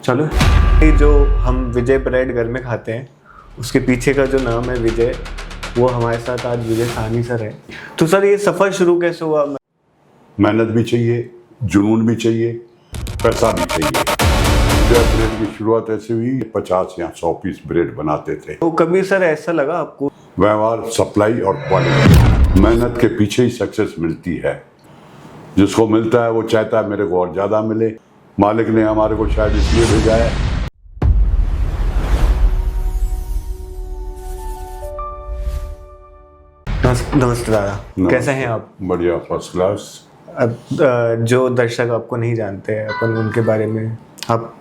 चलो, ये जो हम विजय ब्रेड घर में खाते हैं उसके पीछे का जो नाम है विजय, वो हमारे साथ आज विजय साहनी सर है। तो सर ये सफ़र शुरू कैसे हुआ? मेहनत भी चाहिए, जुनून भी चाहिए, पैसा भी चाहिए। विजय ब्रेड की शुरुआत ऐसे हुई, 50 या 100 पीस ब्रेड बनाते थे। तो कभी सर ऐसा लगा आपको? व्यवहार, सप्लाई और क्वालिटी, मेहनत के पीछे ही सक्सेस मिलती है। जिसको मिलता है वो चाहता है मेरे को और ज़्यादा मिले। मालिक ने हमारे को शायद इसलिए भेजा है। नमस्ते दादा, कैसे हैं आप? बढ़िया, फर्स्ट क्लास। अब जो दर्शक आपको नहीं जानते हैं, अपन उनके बारे में आप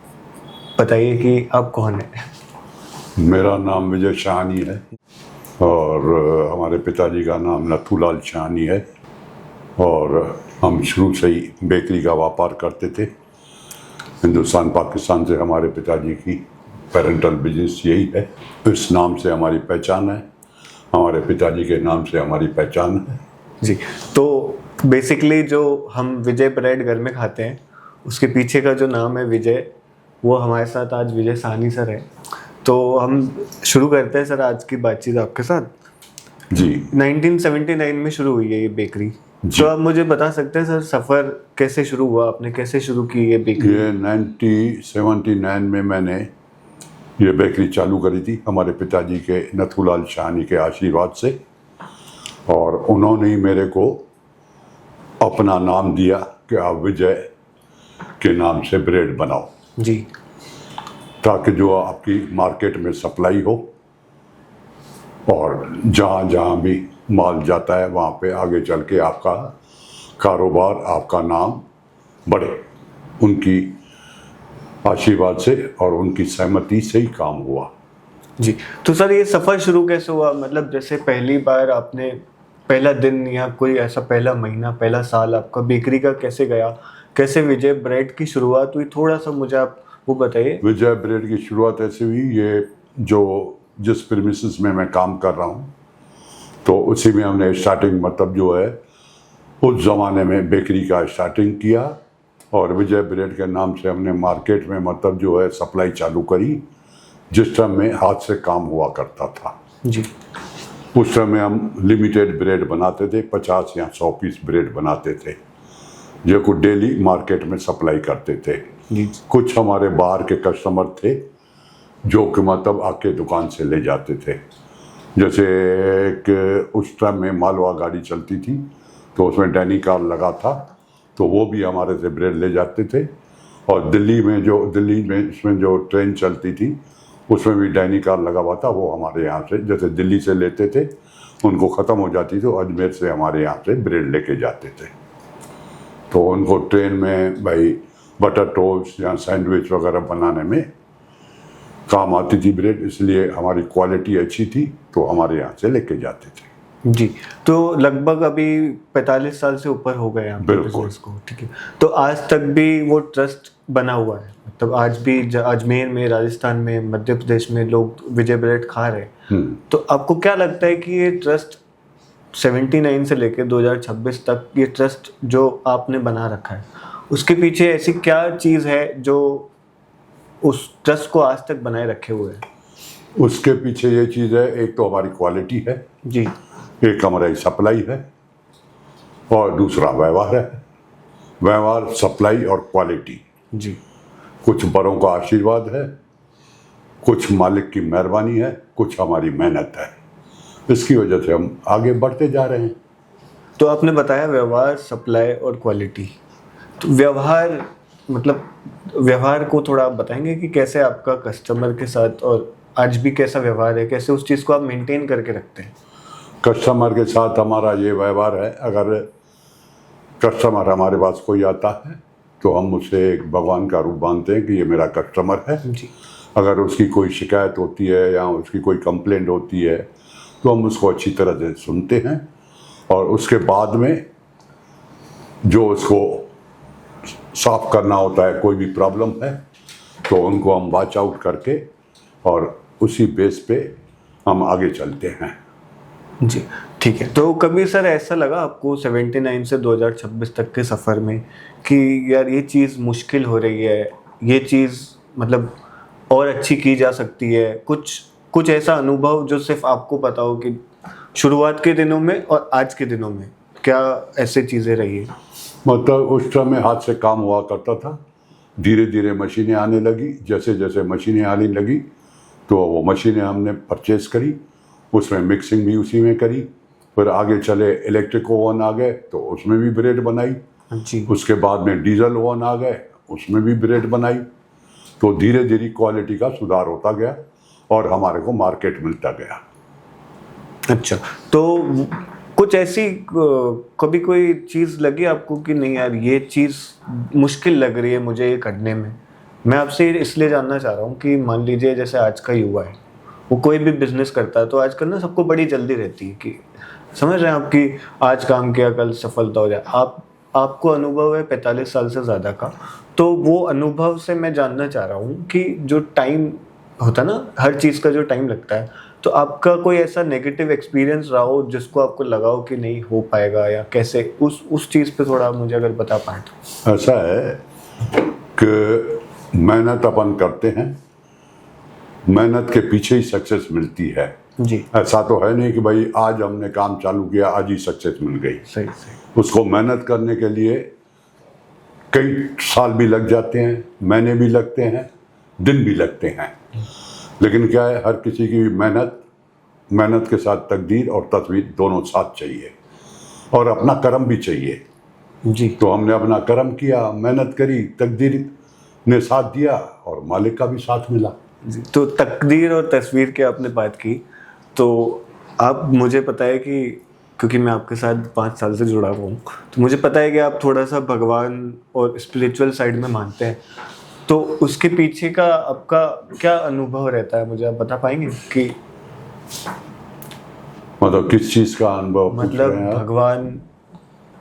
बताइए कि आप कौन हैं? मेरा नाम विजय साहनी है और हमारे पिताजी का नाम नथुलाल साहनी है और हम शुरू से ही बेकरी का व्यापार करते थे। हिंदुस्तान पाकिस्तान से हमारे पिताजी की पेरेंटल बिजनेस यही है। इस नाम से हमारी पहचान है, हमारे पिताजी के नाम से हमारी पहचान है जी। तो बेसिकली जो हम विजय ब्रेड घर में खाते हैं उसके पीछे का जो नाम है विजय, वो हमारे साथ आज विजय साहनी सर है। तो हम शुरू करते हैं सर आज की बातचीत आपके साथ। जी। 1979 में शुरू हुई है ये बेकरी। तो आप मुझे बता सकते हैं सर सफ़र कैसे शुरू हुआ, आपने कैसे शुरू की ये बेकरी? ये 1979 में मैंने ये बेकरी चालू करी थी हमारे पिताजी के नथुलाल साहनी के आशीर्वाद से, और उन्होंने ही मेरे को अपना नाम दिया कि आप विजय के नाम से ब्रेड बनाओ जी, ताकि जो आपकी मार्केट में सप्लाई हो और जहाँ जहाँ भी माल जाता है वहाँ पे आगे चल के आपका कारोबार, आपका नाम बढ़े। उनकी आशीर्वाद से और उनकी सहमति से ही काम हुआ जी। तो सर ये सफ़र शुरू कैसे हुआ? मतलब जैसे पहली बार आपने पहला दिन या कोई ऐसा पहला महीना, पहला साल आपका बेकरी का कैसे गया? कैसे विजय ब्रेड की शुरुआत हुई? थोड़ा सा मुझे आप वो बताइए। विजय ब्रेड की शुरुआत ऐसे हुई, ये जो जिस प्रीमिसेस में मैं काम कर रहा हूँ तो उसी में हमने स्टार्टिंग, मतलब जो है उस ज़माने में बेकरी का स्टार्टिंग किया और विजय ब्रेड के नाम से हमने मार्केट में, मतलब जो है, सप्लाई चालू करी। जिस टाइम में हाथ से काम हुआ करता था जी, उस समय हम लिमिटेड ब्रेड बनाते थे, 50 या 100 पीस ब्रेड बनाते थे जो को डेली मार्केट में सप्लाई करते थे जी। कुछ हमारे बाहर के कस्टमर थे जो कि मतलब आके दुकान से ले जाते थे। जैसे एक उस टाइम में मालवा गाड़ी चलती थी तो उसमें डैनी कार लगा था, तो वो भी हमारे से ब्रेड ले जाते थे। और दिल्ली में इसमें जो ट्रेन चलती थी उसमें भी डैनी कार लगा हुआ था, वो हमारे यहाँ से, जैसे दिल्ली से लेते थे, उनको ख़त्म हो जाती तो अजमेर से हमारे यहाँ से ब्रेड लेके जाते थे। तो उनको ट्रेन में भाई बटर टोस्ट या सैंडविच वगैरह बनाने में काम आती थी ब्रेड, इसलिए हमारी क्वालिटी अच्छी थी तो हमारे यहाँ से लेके जाते थे जी। तो लगभग अभी 45 साल से ऊपर हो गए आपके बिजनेस को, ठीक है। तो आज तक भी वो ट्रस्ट बना हुआ है, मतलब आज भी अजमेर में, राजस्थान में, मध्य प्रदेश में लोग विजय ब्रेड खा रहे हैं। तो आपको क्या लगता है कि ये ट्रस्ट 79 से लेकर 2026 तक ये ट्रस्ट जो आपने बना रखा है उसके पीछे ऐसी क्या चीज़ है जो उस ट्रस्ट को आज तक बनाए रखे हुए है? उसके पीछे ये चीज़ है, एक तो हमारी क्वालिटी है जी, एक हमारी सप्लाई है और दूसरा व्यवहार है। व्यवहार, सप्लाई और क्वालिटी जी। कुछ बड़ों का आशीर्वाद है, कुछ मालिक की मेहरबानी है, कुछ हमारी मेहनत है। इसकी वजह से हम आगे बढ़ते जा रहे हैं। तो आपने बताया व्यवहार, सप्लाई और क्वालिटी। तो व्यवहार, मतलब व्यवहार को थोड़ा आप बताएंगे कि कैसे आपका कस्टमर के साथ और आज भी कैसा व्यवहार है, कैसे उस चीज़ को आप मेंटेन करके रखते हैं? कस्टमर के साथ हमारा ये व्यवहार है, अगर कस्टमर हमारे पास कोई आता है तो हम उसे एक भगवान का रूप मानते हैं कि ये मेरा कस्टमर है जी। अगर उसकी कोई शिकायत होती है या उसकी कोई कंप्लेंट होती है तो हम उसको अच्छी तरह से सुनते हैं और उसके बाद में जो उसको साफ करना होता है, कोई भी प्रॉब्लम है तो उनको हम वॉच आउट करके और उसी बेस पे हम आगे चलते हैं। जी, ठीक है। तो कभी सर ऐसा लगा आपको 79 से 2026 तक के सफ़र में कि यार ये चीज़ मुश्किल हो रही है, ये चीज़ मतलब और अच्छी की जा सकती है? कुछ ऐसा अनुभव जो सिर्फ आपको पता हो कि शुरुआत के दिनों में और आज के दिनों में क्या ऐसी चीज़ें रही है? मतलब उस समय हाथ से काम हुआ करता था, धीरे धीरे मशीनें आने लगी, जैसे जैसे मशीनें आने लगी तो वो मशीनें हमने परचेज करी, उसमें मिक्सिंग भी उसी में करी। फिर आगे चले इलेक्ट्रिक ओवन आ गए तो उसमें भी ब्रेड बनाई। जी। उसके बाद में डीजल ओवन आ गए, उसमें भी ब्रेड बनाई। तो धीरे धीरे क्वालिटी का सुधार होता गया और हमारे को मार्केट मिलता गया। अच्छा, तो कुछ ऐसी कभी कोई चीज़ लगी आपको कि नहीं यार ये चीज़ मुश्किल लग रही है मुझे ये करने में? मैं आपसे इसलिए जानना चाह रहा हूँ कि मान लीजिए जैसे आज का युवा है, वो कोई भी बिजनेस करता है तो आजकल ना सबको बड़ी जल्दी रहती है कि समझ रहे हैं आप कि आज काम किया कल सफलता हो जाए। आपको अनुभव है 45 साल से ज़्यादा का, तो वो अनुभव से मैं जानना चाह रहा हूँ कि जो टाइम होता है ना, हर चीज़ का जो टाइम लगता है, तो आपका कोई ऐसा नेगेटिव एक्सपीरियंस रहा हो जिसको आपको लगा हो कि नहीं हो पाएगा, या कैसे उस चीज़ पे थोड़ा मुझे अगर बता पाएँ तो। ऐसा है कि मेहनत अपन करते हैं, मेहनत के पीछे ही सक्सेस मिलती है। जी। ऐसा तो है नहीं कि भाई आज हमने काम चालू किया आज ही सक्सेस मिल गई। सही। उसको मेहनत करने के लिए कई साल भी लग जाते हैं, महीने भी लगते हैं, दिन भी लगते हैं। लेकिन क्या है, हर किसी की मेहनत के साथ तकदीर और तस्वीर दोनों साथ चाहिए और अपना कर्म भी चाहिए। जी। तो हमने अपना कर्म किया, मेहनत करी, तकदीर ने साथ दिया और मालिक का भी साथ मिला। तो तकदीर और तस्वीर की आपने बात की, तो आप मुझे पता है कि क्योंकि मैं आपके साथ 5 साल से जुड़ा हुआ हूँ, तो मुझे पता है कि आप थोड़ा सा भगवान और स्पिरिचुअल साइड में मानते हैं। तो उसके पीछे का आपका क्या अनुभव रहता है, मुझे आप बता पाएंगे कि मतलब किस चीज़ का अनुभव पूछ मतलब रहे हैं आप? भगवान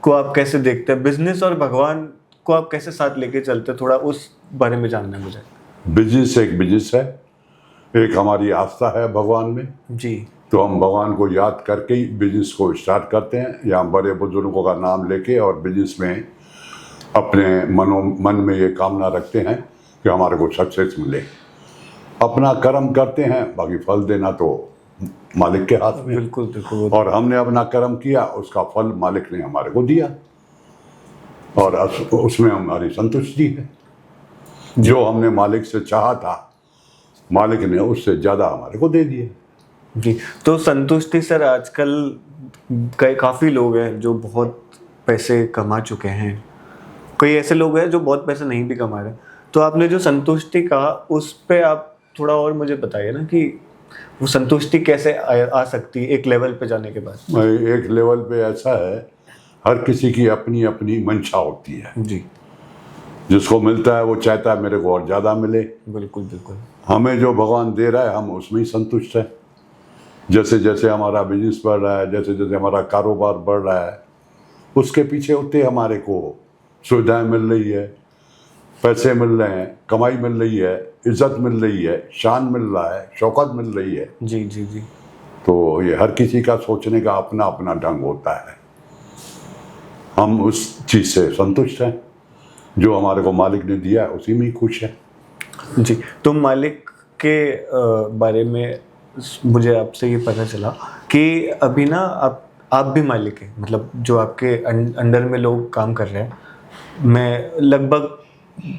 को आप कैसे देखते हैं, बिजनेस और भगवान को आप कैसे साथ लेके चलते हैं, थोड़ा उस बारे में जानना है मुझे। बिजनेस एक बिजनेस है, एक हमारी आस्था है भगवान में। जी। तो हम भगवान को याद करके ही बिजनेस को स्टार्ट करते हैं, या बड़े बुजुर्गों का नाम लेके, और बिजनेस में अपने मन में ये कामना रखते हैं कि हमारे को सक्सेस मिले। अपना कर्म करते हैं, बाकी फल देना तो मालिक के हाथ में। बिल्कुल बिल्कुल। और हमने अपना कर्म किया, उसका फल मालिक ने हमारे को दिया और उसमें हमारी संतुष्टि है। जो हमने मालिक से चाहा था, मालिक ने उससे ज़्यादा हमारे को दे दिया। जी। तो संतुष्टि सर, आजकल काफ़ी लोग हैं जो बहुत पैसे कमा चुके हैं, कई ऐसे लोग हैं जो बहुत पैसे नहीं भी कमा रहे। तो आपने जो संतुष्टि कहा उस पे आप थोड़ा और मुझे बताइए ना कि वो संतुष्टि कैसे आ सकती है एक लेवल पे जाने के बाद। एक लेवल पे ऐसा है, हर किसी की अपनी अपनी मंशा होती है। जी। जिसको मिलता है वो चाहता है मेरे को और ज़्यादा मिले। बिल्कुल बिल्कुल। हमें जो भगवान दे रहा है हम उसमें ही संतुष्ट हैं। जैसे जैसे हमारा बिजनेस बढ़ रहा है, जैसे जैसे हमारा कारोबार बढ़ रहा है, उसके पीछे उतने हमारे को सुविधाएं मिल रही है, पैसे मिल रहे हैं, कमाई मिल रही है, इज्जत मिल रही है, शान मिल रहा है, शौकत मिल रही है। जी जी जी। तो ये हर किसी का सोचने का अपना अपना ढंग होता है। हम उस चीज़ से संतुष्ट हैं, जो हमारे को मालिक ने दिया है उसी में ही खुश है। जी। तो मालिक के बारे में मुझे आपसे ये पता चला कि अभी ना आप भी मालिक हैं, मतलब जो आपके अंडर में लोग काम कर रहे हैं, मैं लगभग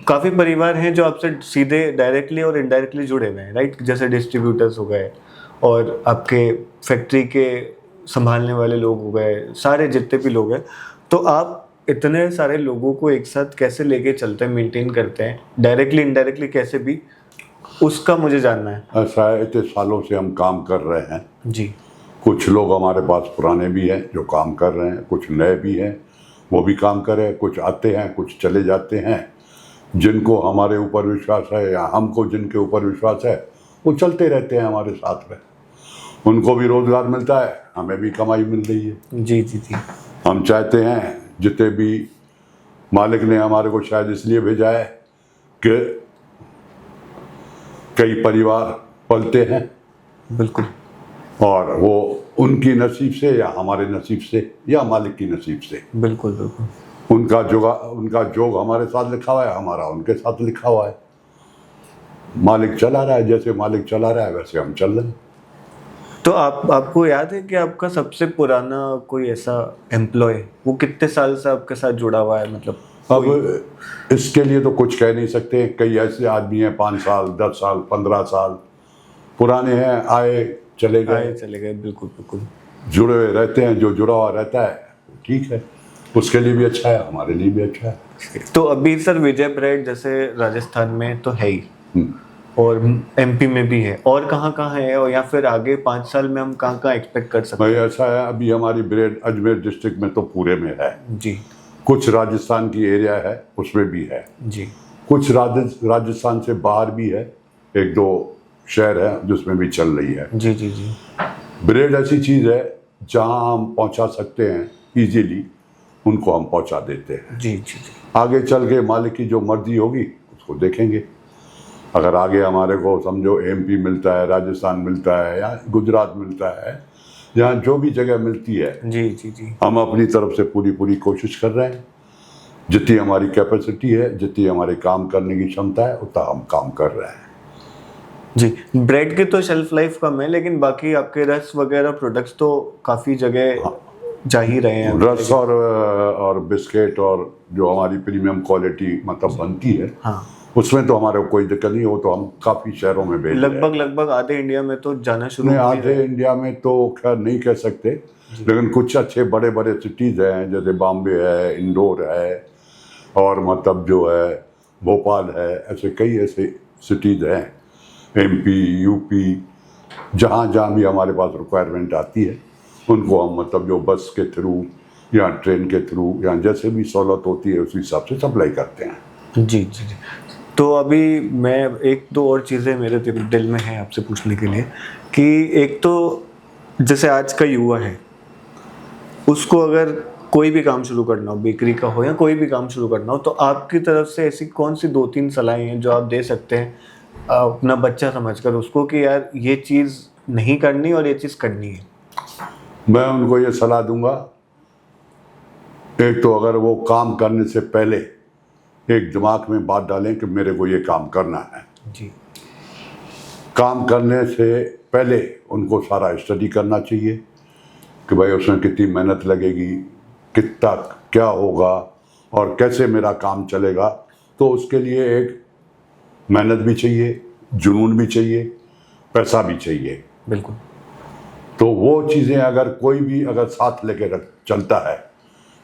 काफ़ी परिवार हैं जो आपसे सीधे डायरेक्टली और इनडायरेक्टली जुड़े हुए हैं, राइट? जैसे डिस्ट्रीब्यूटर्स हो गए और आपके फैक्ट्री के संभालने वाले लोग हो गए, सारे जितने भी लोग हैं। तो आप इतने सारे लोगों को एक साथ कैसे लेके चलते हैं, मेंटेन करते हैं, डायरेक्टली इनडायरेक्टली कैसे भी, उसका मुझे जानना है। ऐसा है, इतने सालों से हम काम कर रहे हैं। जी। कुछ लोग हमारे पास पुराने भी हैं जो काम कर रहे हैं, कुछ नए भी हैं वो भी काम कर रहे हैं, कुछ आते हैं कुछ चले जाते हैं। जिनको हमारे ऊपर विश्वास है या हमको जिनके ऊपर विश्वास है वो चलते रहते हैं हमारे साथ में। उनको भी रोज़गार मिलता है, हमें भी कमाई मिल रही है। जी जी जी। हम चाहते हैं जितने भी मालिक ने हमारे को शायद इसलिए भेजा है कि कई परिवार पलते हैं। बिल्कुल। और वो उनकी नसीब से या हमारे नसीब से या मालिक की नसीब से। बिल्कुल बिल्कुल। उनका जोग हमारे साथ लिखा हुआ है, हमारा उनके साथ लिखा हुआ है। मालिक चला रहा है, जैसे मालिक चला रहा है वैसे हम चल रहे हैं। तो आपको याद है कि आपका सबसे पुराना कोई ऐसा एम्प्लॉय वो कितने साल से आपके साथ जुड़ा हुआ है? मतलब अब इसके लिए तो कुछ कह नहीं सकते। कई ऐसे आदमी हैं 5 साल 10 साल 15 साल पुराने हैं, आए चले गए, बिल्कुल बिल्कुल जुड़े हुए रहते हैं। जो जुड़ा हुआ रहता है ठीक है, उसके लिए भी अच्छा है, हमारे लिए भी अच्छा है। तो अभी सर विजय ब्रेड जैसे राजस्थान में तो है ही और एमपी में भी है, और कहाँ कहाँ है, और या फिर आगे 5 साल में हम कहाँ कहाँ एक्सपेक्ट कर सकते भाई हैं? ऐसा है, अभी हमारी ब्रेड अजमेर डिस्ट्रिक्ट में तो पूरे में है जी कुछ राजस्थान की एरिया है उसमें भी है जी कुछ राजस्थान से बाहर भी है, 1-2 शहर है जिसमें भी चल रही है। जी जी जी ब्रेड ऐसी चीज़ है जहां हम पहुंचा सकते हैं इजीली, उनको हम पहुंचा देते हैं। जी जी जी आगे चल के मालिक की जो मर्जी होगी उसको देखेंगे। अगर आगे हमारे को समझो एमपी मिलता है, राजस्थान मिलता है या गुजरात मिलता है, यहाँ जो भी जगह मिलती है जी जी जी हम अपनी तरफ से पूरी कोशिश कर रहे हैं। जितनी हमारी कैपेसिटी है, जितनी हमारे काम करने की क्षमता है, उतना हम काम कर रहे हैं। जी। ब्रेड की तो शेल्फ लाइफ कम है, लेकिन बाकी आपके रस वगैरह प्रोडक्ट्स तो काफ़ी जगह जा ही रहे हैं। रस और बिस्किट और जो हमारी प्रीमियम क्वालिटी मतलब बनती है, हाँ, उसमें तो हमारे को कोई दिक्कत नहीं हो, तो हम काफ़ी शहरों में भेज रहे हैं। लगभग आधे इंडिया में तो जाना शुरू नहीं, हो ही आधे इंडिया में तो खैर नहीं कह सकते, लेकिन कुछ अच्छे बड़े सिटीज़ हैं जैसे बॉम्बे है, इंदौर है, और मतलब जो है भोपाल है, ऐसे कई ऐसे सिटीज़ हैं, एमपी यूपी, जहाँ भी हमारे पास रिक्वायरमेंट आती है उनको हम मतलब जो बस के थ्रू या ट्रेन के थ्रू या जैसे भी सहूलत होती है उस हिसाब से सप्लाई करते हैं। जी जी जी। तो अभी मैं 1-2 और चीज़ें मेरे दिल में है आपसे पूछने के लिए कि एक तो जैसे आज का युवा है, उसको अगर कोई भी काम शुरू करना हो, बेकरी का हो या कोई भी काम शुरू करना हो, तो आपकी तरफ से ऐसी कौन सी 2-3 सलाहें हैं जो आप दे सकते हैं अपना बच्चा समझकर उसको कि यार ये चीज़ नहीं करनी और ये चीज़ करनी है? मैं उनको ये सलाह दूंगा, एक तो अगर वो काम करने से पहले एक दिमाग में बात डालें कि मेरे को ये काम करना है। जी। काम करने से पहले उनको सारा स्टडी करना चाहिए कि भाई उसमें कितनी मेहनत लगेगी, कितना क्या होगा और कैसे मेरा काम चलेगा। तो उसके लिए एक मेहनत भी चाहिए, जुनून भी चाहिए, पैसा भी चाहिए। बिल्कुल। तो वो चीज़ें अगर कोई भी अगर साथ लेके चलता है,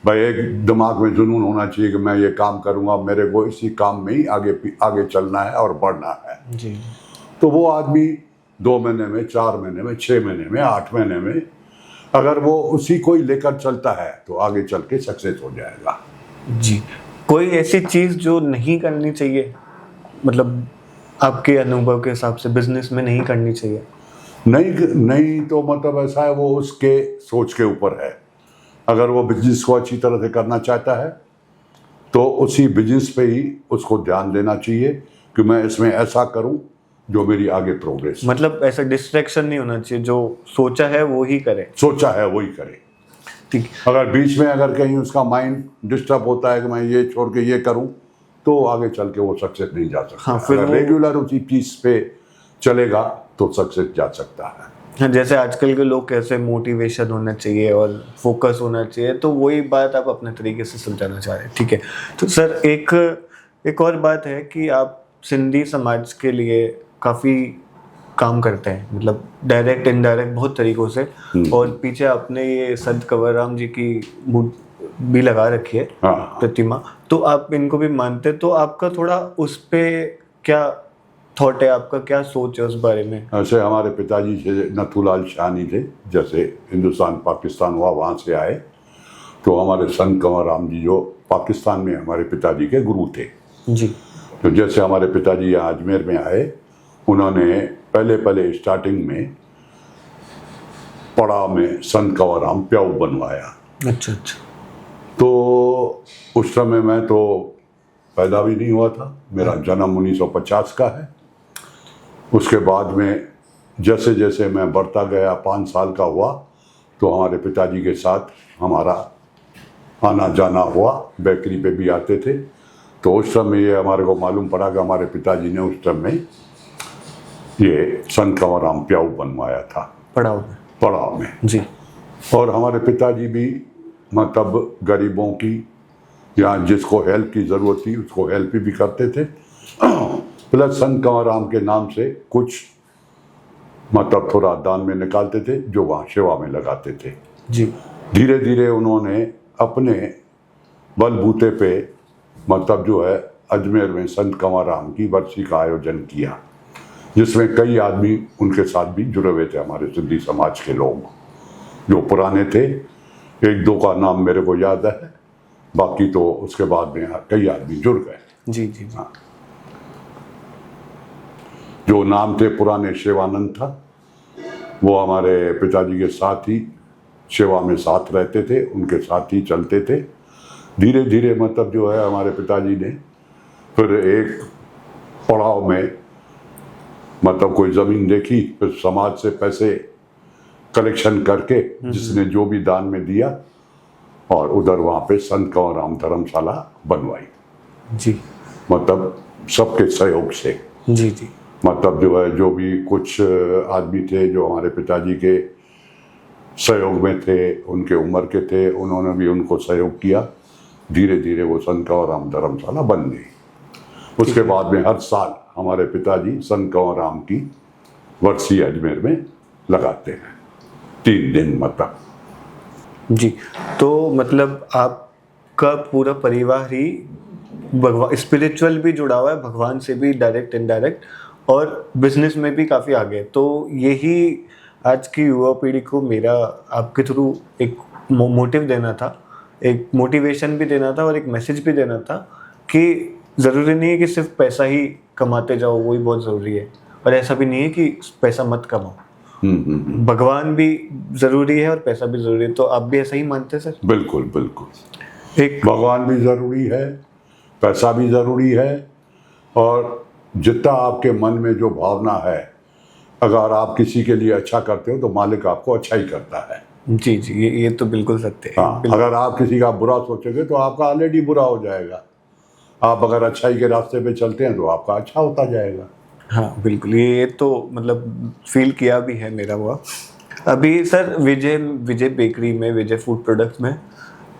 भाई एक दिमाग में जुनून होना चाहिए कि मैं ये काम करूँगा, मेरे को इसी काम में ही आगे चलना है और बढ़ना है। जी। तो वो आदमी 2 महीने में, 4 महीने में, 6 महीने में, 8 महीने में अगर वो उसी को ही लेकर चलता है तो आगे चल के सक्सेस हो जाएगा। जी। कोई ऐसी चीज़ जो नहीं करनी चाहिए, मतलब आपके अनुभव के हिसाब से बिजनेस में नहीं करनी चाहिए? नहीं तो मतलब ऐसा है, वो उसके सोच के ऊपर है। अगर वो बिजनेस को अच्छी तरह से करना चाहता है तो उसी बिजनेस पे ही उसको ध्यान देना चाहिए कि मैं इसमें ऐसा करूं जो मेरी आगे प्रोग्रेस। मतलब ऐसा डिस्ट्रैक्शन नहीं होना चाहिए, जो सोचा है वो ही करे। सोचा है वही करे। ठीक। अगर बीच में अगर कहीं उसका माइंड डिस्टर्ब होता है कि मैं ये छोड़ के ये करूं, तो आगे चल के वो सक्सेस नहीं जा सकता। हाँ, फिर अगर रेगुलर उसी चीज पे चलेगा तो सक्सेस जा सकता है। हाँ, जैसे आजकल के लोग कैसे मोटिवेशन होना चाहिए और फोकस होना चाहिए, तो वही बात आप अपने तरीके से समझाना चाह रहे हैं। ठीक है। तो सर एक और बात है कि आप सिंधी समाज के लिए काफ़ी काम करते हैं, मतलब डायरेक्ट इनडायरेक्ट बहुत तरीक़ों से, और पीछे आपने ये संत कंवरराम जी की भी लगा रखी है। हाँ। प्रतिमा। तो आप इनको भी मानते, तो आपका थोड़ा उस पर क्या थॉट है, आपका क्या सोच है उस बारे में? ऐसे हमारे पिताजी से नथुलाल शाहनी थे, जैसे हिंदुस्तान पाकिस्तान हुआ वहाँ से आए, तो हमारे संत कंवरराम जी जो पाकिस्तान में हमारे पिताजी के गुरु थे जी। तो जैसे हमारे पिताजी यहाँ अजमेर में आए, उन्होंने पहले स्टार्टिंग में पड़ाव में संत कंवरराम प्याऊ बनवाया। अच्छा। तो उस समय मैं तो पैदा भी नहीं हुआ था, मेरा जन्म 1950 का है। उसके बाद में जैसे जैसे मैं बढ़ता गया, 5 साल का हुआ, तो हमारे पिताजी के साथ हमारा आना जाना हुआ, बेकरी पे भी आते थे। तो उस समय ये हमारे को मालूम पड़ा कि हमारे पिताजी ने उस समय ये संत कंवरराम प्याऊ बनवाया था पड़ाव में जी। और हमारे पिताजी भी मतलब गरीबों की या जिसको हेल्प की ज़रूरत थी उसको हेल्प भी करते थे, प्लस संत कंवरराम के नाम से कुछ मतलब थोड़ा दान में निकालते थे जो वहाँ सेवा में लगाते थे जी। धीरे धीरे उन्होंने अपने बलबूते पे मतलब जो है अजमेर में संत कंवरराम की बरसी का आयोजन किया, जिसमें कई आदमी उनके साथ भी जुड़े हुए थे, हमारे सिंधी समाज के लोग जो पुराने थे। एक दो का नाम मेरे को याद है, बाकी तो उसके बाद में कई आदमी जुड़ गए। जी जी जी। हाँ। जो नाम थे पुराने, शिवानंद था, वो हमारे पिताजी के साथ ही सेवा में साथ रहते थे, उनके साथ ही चलते थे। धीरे धीरे मतलब जो है हमारे पिताजी ने फिर एक पड़ाव में मतलब कोई ज़मीन देखी, फिर समाज से पैसे कलेक्शन करके जिसने जो भी दान में दिया और उधर वहाँ पे संत कंवरराम धर्मशाला बनवाई जी। मतलब सबके सहयोग से। जी जी। मतलब जो है जो भी कुछ आदमी थे जो हमारे पिताजी के सहयोग में थे, उनके उम्र के थे, उन्होंने भी उनको सहयोग किया। धीरे धीरे वो संत कंवरराम धर्मशाला बन गई। उसके बाद में हर साल हमारे पिताजी संत कंवरराम की वर्सी अजमेर में लगाते हैं 3 दिन मतलब। जी। तो मतलब आपका पूरा परिवार ही भगवान स्पिरिचुअल भी जुड़ा हुआ है, भगवान से भी डायरेक्ट इनडायरेक्ट, और बिजनेस में भी काफ़ी आगे। तो यही आज की युवा पीढ़ी को मेरा आपके थ्रू एक मोटिव देना था, एक मोटिवेशन भी देना था और एक मैसेज भी देना था कि ज़रूरी नहीं है कि सिर्फ पैसा ही कमाते जाओ, वही बहुत ज़रूरी है, और ऐसा भी नहीं है कि पैसा मत कमाओ। भगवान भी ज़रूरी है और पैसा भी ज़रूरी है। तो आप भी ऐसा ही मानते हैं सर? बिल्कुल बिल्कुल। एक भगवान भी ज़रूरी है, पैसा भी ज़रूरी है, और जितना आपके मन में जो भावना है, अगर आप किसी के लिए अच्छा करते हो तो मालिक आपको अच्छा ही करता है। जी जी, ये तो बिल्कुल सत्य है। हाँ, अगर आप किसी का बुरा सोचोगे तो आपका ऑलरेडी बुरा हो जाएगा। आप अगर अच्छाई के रास्ते पे चलते हैं तो आपका अच्छा होता जाएगा। हाँ बिल्कुल, ये तो मतलब फील किया भी है मेरा हुआ। अभी सर विजय बेकरी में, विजय फूड प्रोडक्ट्स में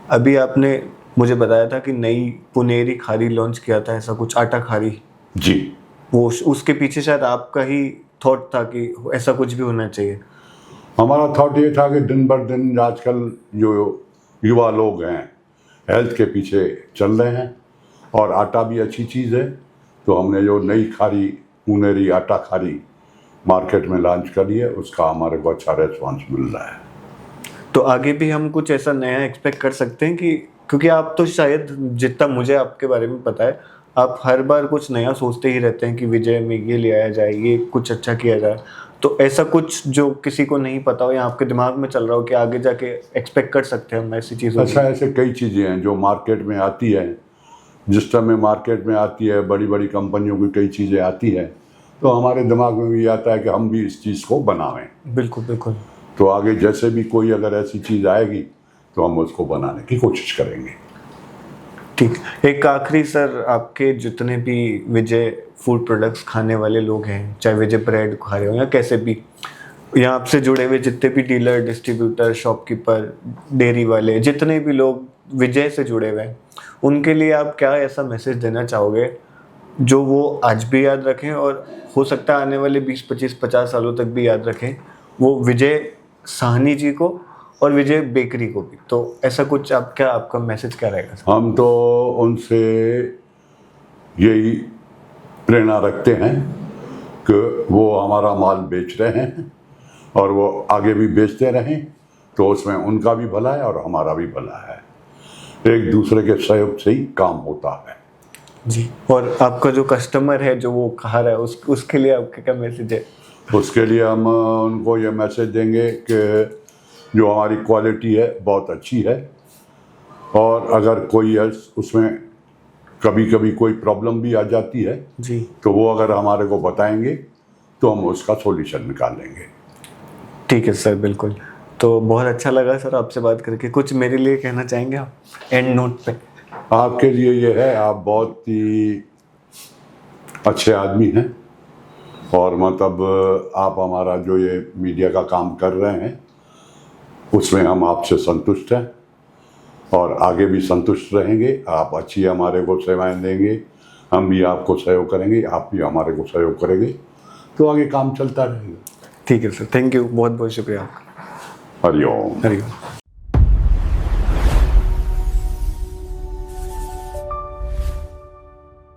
अभी आपने मुझे बताया था कि नई पुनेरी खारी लॉन्च किया था, ऐसा कुछ, आटा खारी जी। वो उसके पीछे शायद आपका ही थॉट था कि ऐसा कुछ भी होना चाहिए। हमारा थॉट ये था कि दिन बर दिन आजकल जो युवा लोग हैं हेल्थ के पीछे चल रहे हैं, और आटा भी अच्छी चीज़ है, तो हमने जो नई खारी पुनेरी आटा खारी मार्केट में लॉन्च करी है, उसका हमारे को अच्छा रेस्पॉन्स मिल रहा है। तो आगे भी हम कुछ ऐसा नया एक्सपेक्ट कर सकते हैं कि, क्योंकि आप तो शायद, जितना मुझे आपके बारे में पता है, आप हर बार कुछ नया सोचते ही रहते हैं कि विजय में ये ले आया जाए, ये कुछ अच्छा किया जाए। तो ऐसा कुछ जो किसी को नहीं पता हो या आपके दिमाग में चल रहा हो कि आगे जाके एक्सपेक्ट कर सकते हैं हम ऐसी चीज़ों? अच्छा, ऐसे कई चीज़ें हैं जो मार्केट में आती है, जिस समय मार्केट में आती है, बड़ी बड़ी कंपनियों की कई चीज़ें आती हैं, तो हमारे दिमाग में भी आता है कि हम भी इस चीज़ को बनावें। बिल्कुल बिल्कुल। तो आगे जैसे भी कोई अगर ऐसी चीज़ आएगी तो हम उसको बनाने की कोशिश करेंगे। ठीक। एक आखिरी सर, आपके जितने भी विजय फूड प्रोडक्ट्स खाने वाले लोग हैं, चाहे विजय ब्रेड खा रहे हो या कैसे भी, या आपसे जुड़े हुए जितने भी डीलर, डिस्ट्रीब्यूटर, शॉपकीपर, डेयरी वाले, जितने भी लोग विजय से जुड़े हुए हैं, उनके लिए आप क्या ऐसा मैसेज देना चाहोगे जो वो आज भी याद रखें, और हो सकता है आने वाले 20, 25, 50 सालों तक भी याद रखें, वो विजय साहनी जी को और विजय बेकरी को भी? तो ऐसा कुछ आपका मैसेज क्या रहेगा? हम तो उनसे यही प्रेरणा रखते हैं कि वो हमारा माल बेच रहे हैं और वो आगे भी बेचते रहें, तो उसमें उनका भी भला है और हमारा भी भला है। एक दूसरे के सहयोग से ही काम होता है। जी। और आपका जो कस्टमर है जो वो खा रहा है, उसके लिए आपका क्या मैसेज है? उसके लिए हम उनको ये मैसेज देंगे कि जो हमारी क्वालिटी है बहुत अच्छी है, और अगर कोई उसमें कभी कभी कोई प्रॉब्लम भी आ जाती है जी, तो वो अगर हमारे को बताएंगे तो हम उसका सॉल्यूशन निकालेंगे। ठीक है सर, बिल्कुल। तो बहुत अच्छा लगा सर आपसे बात करके। कुछ मेरे लिए कहना चाहेंगे आप एंड नोट पे? आपके लिए ये है, आप बहुत ही अच्छे आदमी हैं और मतलब आप हमारा जो ये मीडिया का काम कर रहे हैं उसमें हम आपसे संतुष्ट हैं और आगे भी संतुष्ट रहेंगे। आप अच्छी हमारे को सेवाएं देंगे, हम भी आपको सहयोग करेंगे, आप भी हमारे को सहयोग करेंगे, तो आगे काम चलता रहेगा। ठीक है सर, थैंक यू, बहुत बहुत शुक्रिया। हरिओम। हरिओम।